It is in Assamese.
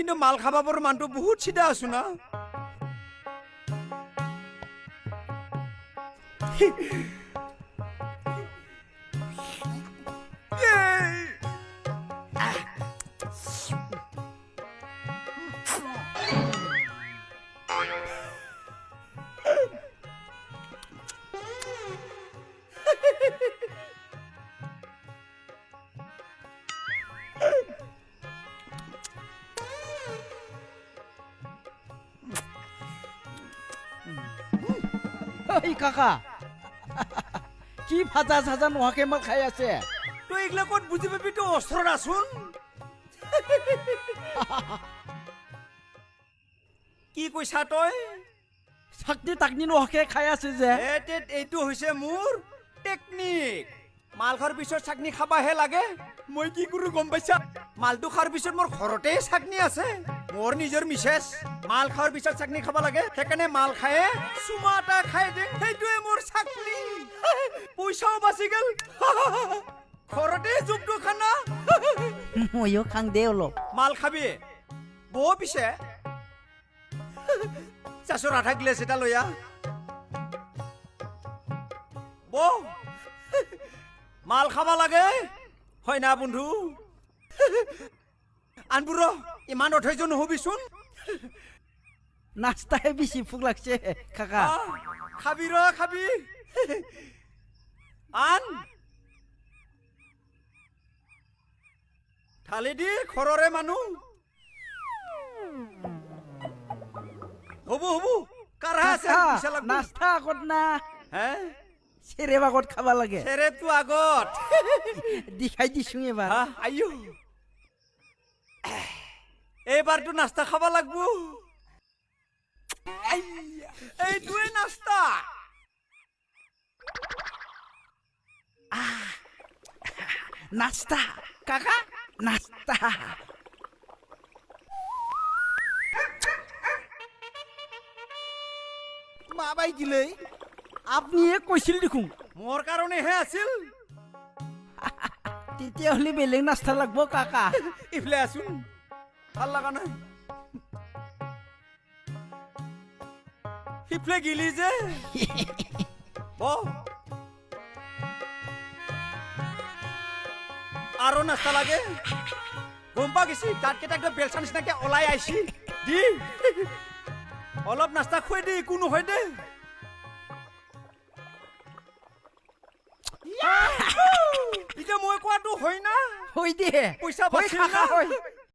কিন্তু মাল খাবা বৰ মানুহটো বহুত চিধা আছো না এই কাকা কি ভাজা সাজা নোহাকে মাল খাই আছে তই এইগিলা ক'ত বুজি পাবি তই ওচৰত আছোন কি কৈছা তই চাকনি তাকনি নোহাকে খাই আছে যে এইটো হৈছে মোৰ টেকনিক মাল খোৱাৰ পিছত চাকনি খাবাহে লাগে মই কি কৰো গম পাইছা মালটো খোৱাৰ পিছত মোৰ ঘৰতে চাকনি আছে মোৰ নিজৰ মিছেছ মাল খোৱাৰ পিছত চাকনি খাব লাগে সেইকাৰণে মাল খায়ে চুমা এটা খাই দে সেইটোৱে মোৰ চাকনি পইচাও বাচি গেল ঘৰতে জুমটো খানা ময়ো খাং দে অলপ মাল খাবি বৌ পিছে চাচৰ আধা গ্লাছ এটা লৈ আহ বৌ মাল খাবা লাগে হয় না বন্ধু আনবোৰ ইমান অধৈৰ্য নহবিচোন নাস্তাহে বেছি ভোক লাগছে কাকা খাবি খাবি আন থালি দি ঘৰৰে মানুহ হ'ব কাৰহা আছে নাস্তা আগত না হে চেৰেপ আগত খাবা লাগে চেৰেপটো আগত দেখাই দিছো এবাৰ আইও এইবাৰতো নাস্তা খাবা লাগব এইটোৱে নাস্তা নাস্তা কাকা নাস্তা মাবাই দিলে আপনিয়ে কৈছিল দেখোন মোৰ কাৰণেহে আছিল তেতিয়াহ'লে বেলেগ নাস্তা লাগব কাকা ইফালে আছোন ভাল লগা নাই সিফালে গিলি যে আৰু নাস্তা লাগে গম পা গেছি দাঁতকেইটা একদম বেলচা নিচিনাকে ওলাই আইছি দি অলপ নাস্তা খুৱাই দে একো নহয় দে এতিয়া মই কোৱাটো হয় না হৈ দে পইচা হৈ বাচিল কাকা না হৈ